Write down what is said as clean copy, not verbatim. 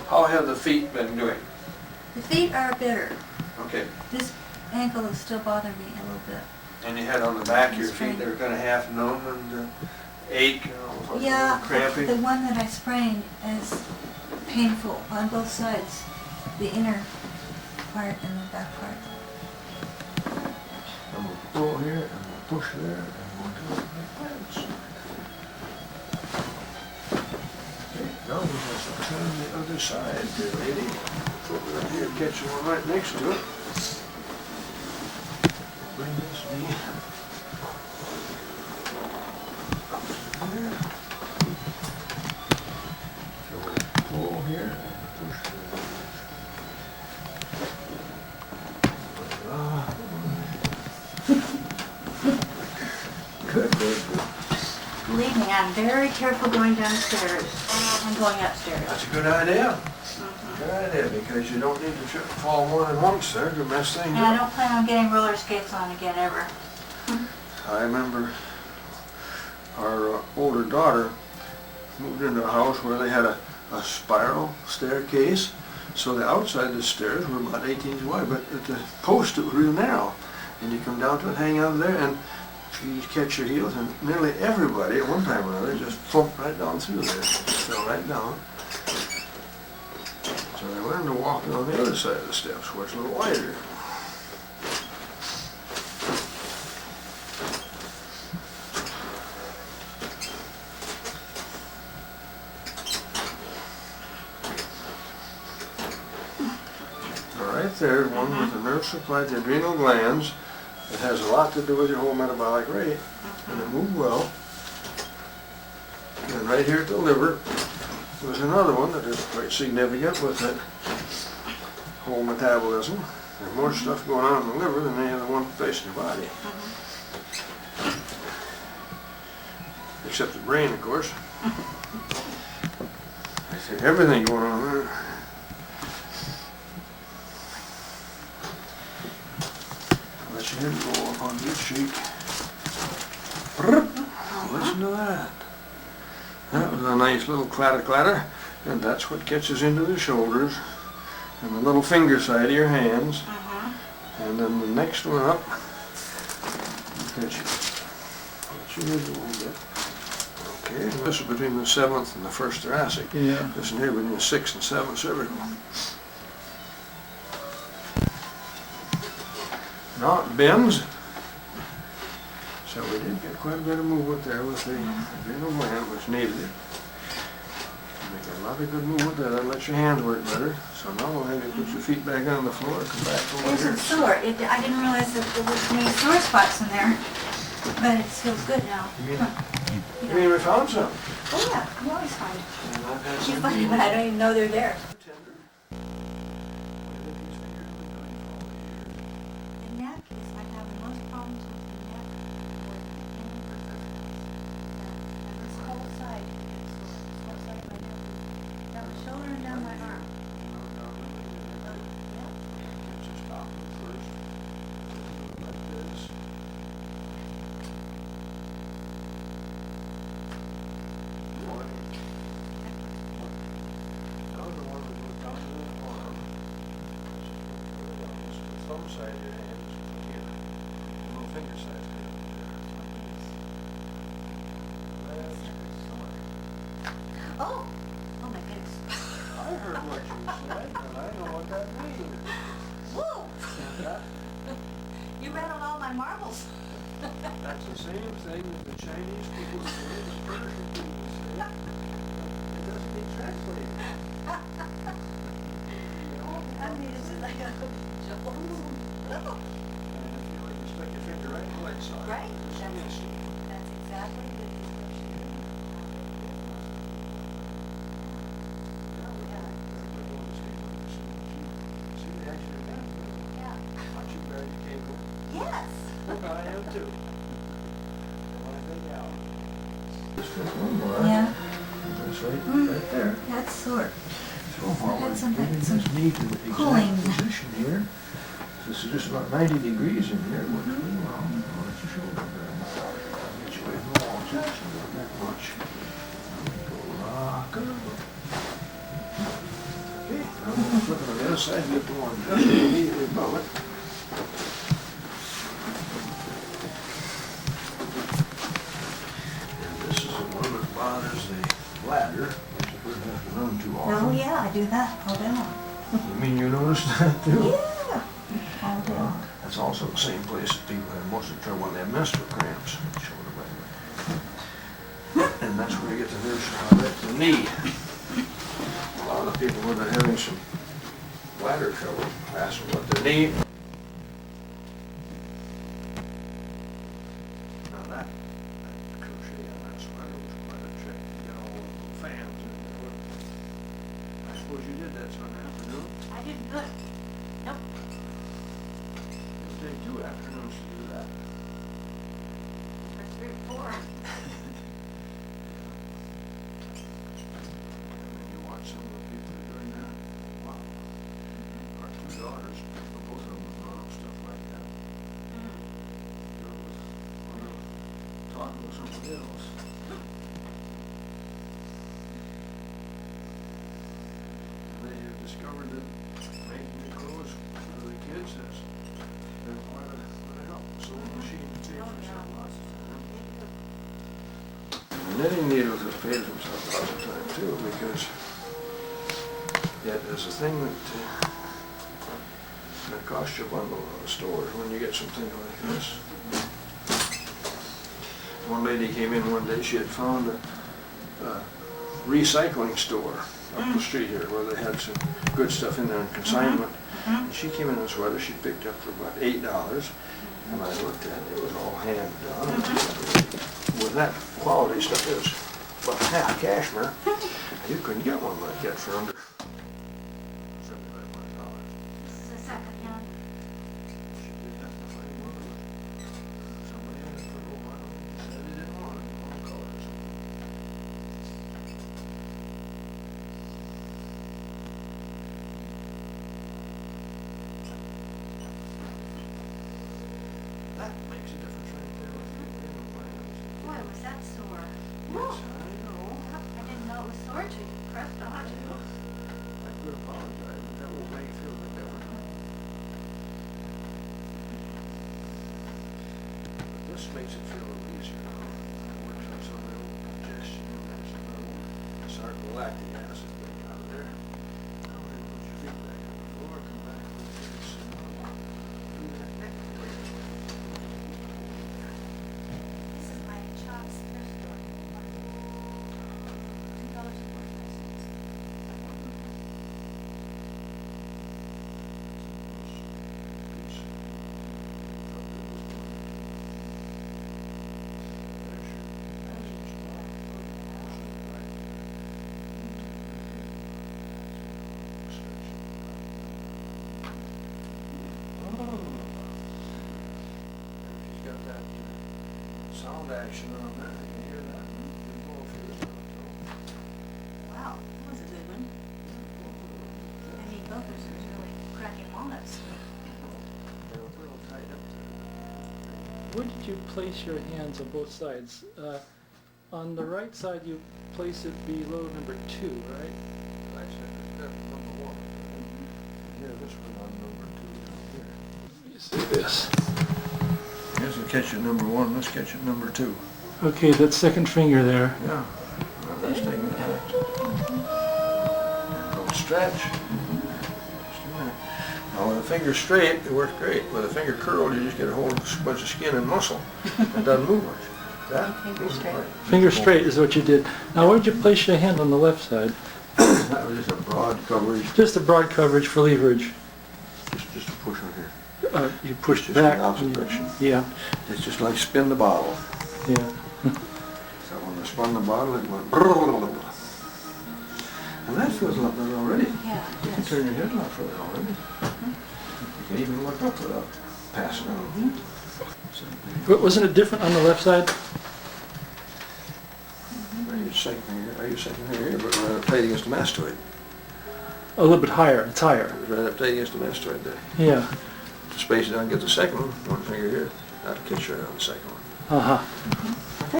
How have the feet been doing? The feet are better. Okay. This ankle is still bothering me a little bit. And you had on the back of your feet, they were kind of half numb and ache, you know, Yeah, cramping? the one that I sprained is painful on both sides, the inner part and the back part. And we'll pull here, and we'll push there, and we'll do it like that. Okay, now we have to turn the other side, dear lady. Over right here, catch the one right next to it. Bring this knee up to there. So we'll pull here and push there. Good, good, good. Believe me, I'm very careful going downstairs. I'm going upstairs. That's a good idea. Good idea, because you don't need to trip and fall more than once there to mess things And I up. don't plan on getting roller skates on again ever. I remember our older daughter moved into a house where they had a spiral staircase. So the outside of the stairs were about 18 inches wide, but at the post it was real narrow. And you come down to it, hang out there, and you catch your heels, and nearly everybody at one time or another just plumped right down through there, fell right down. So they learned to walk on the other side of the steps where it's a little wider. Right there, one with the nerve supply to the adrenal glands. It has a lot to do with your whole metabolic rate, and it moved well. And right here at the liver was another one that is quite significant with that whole metabolism. There's more stuff going on in the liver than any other one place in your body. Except the brain, of course. I say everything going on there. Let your head go up on this shake. Listen to that. That was a nice little clatter clatter, and that's what catches into the shoulders and the little finger side of your hands. And then the next one up, catch your head a little bit. Okay, and this is between the 7th and the 1st thoracic. Yeah. This is here between the 6th and 7th cervical. Now it bends. So we did get quite a bit of movement there with the adrenal gland, which needed it. Make a lot of good movement there. That'll let your hands work better. So now we'll have you put your feet back on the floor, come back over There's here. a sore. I didn't realize that there was many sore spots in there, but it feels good now. You mean we found some? Oh yeah, you always find. And I've had You some find them, I don't even know they're there. tender. In that case, I have the most problems with the neck, and this whole side gets sore. This whole side of my neck, down my shoulder and down my arm. Side of your hands here, the little finger size down there. Oh, oh my goodness. I heard what you said, and I know what that means. Woo! You rattled all my marbles. That's the same thing that the Chinese people say, the Persian people say. It doesn't get translated. I mean, it's just like a jumble. And if you like, you stick your finger right in the leg side. Right. Just an instant. That's exactly the description. See the action of that? Yeah. Aren't you glad you came home? Yes. I am too. I want to thank Al. Just one more. Yeah, That's right there. that's sore. So far, Had we're some- getting some this knee to the pulling. exact position here. This is just about 90 degrees in here. It works really well. Now let your shoulder down. Get you away from the wall just that much. Go rock. I'm gonna flip it on the other side and get the one just immediately above it. And this is the one that bothers the bladder, which is where it has to run too often. Oh, yeah, I do that all day long. You mean you noticed that too? Yeah, all day long. That's also the same place that people have most of the trouble when they have menstrual cramps. Shoulder blade. And that's where you get the nurse at the knee. A lot of the people when they're having some bladder trouble, ask them what their knee. Now that crochet on that sweater was quite a trick. You got all the little fans in there. I suppose you did that Sunday afternoon? I did good. Nope. It'll take 2 afternoons to do that. For 3 or 4. And then you watch some of the people that are doing that. Wow. Our 2 daughters, both of them have stuff like that. One of them talking with somebody else. And they have discovered that making the clothes for the kids has been quite a help. Sewing machine paid for itself lots of time. The knitting needles have paid themselves lots of time too, because there's a thing that costs you a bundle in the stores when you get something like this. One lady came in one day, she had found a recycling store up the street here where they had some good stuff in there in consignment. And she came in a sweater she picked up for about $8, and I looked at it, it was all hand done. With that quality stuff, it was about half cashmere. You couldn't get one like that for under $75. This is a second hand. She did have to find one of them. Somebody had it for a little while, said they didn't want it, all colors. That makes a difference right there with the payment plans. Boy, was that sore. Yes, I know. I didn't know it was sore till you pressed on it. I could apologize, but that will make you feel like that one. But this makes it feel a little easier now. It works on some of the old congestion and that's another one. Start with lactic acid getting out of there. Now then put your feet back on the floor, come back with this and do that neck plate. This is my Chops thrift store. Sound action on that, you can hear that. You know if you was Wow, that was a good one. I mean, Buffers was really cracking walnuts. They were a little tight up there. Where did you place your hands on both sides? On the right side, you place it below number 2, right? I said that's number 1. Here, this one on number 2 down here. You see this? Here's the catch at number 1, let's catch at number 2. Okay, that second finger there. Yeah. Now that's taking it back. Don't stretch. Just a minute. Now with the finger straight, it works great. With the finger curled, you just get a whole bunch of skin and muscle. It doesn't move much. That? Finger straight. Right. Finger straight is what you did. Now, where'd you place your hand on the left side? That was just a broad coverage. Just a broad coverage for leverage. Just a push on here. You pushed Just in back. the opposite direction. Yeah, It's just like spin the bottle. yeah. So when I spun the bottle, it went brrrr. And that feels a lot better already. Yeah, You can yes. turn your head a lot further already. You can even look up without passing out. But wasn't it different on the left side? Are you second here, but right up tight against the mastoid. A little bit higher. It's higher. It was right up tight against the mastoid there. Yeah. To space it out and get the second one finger here, that'll catch you right on the second one. Uh-huh.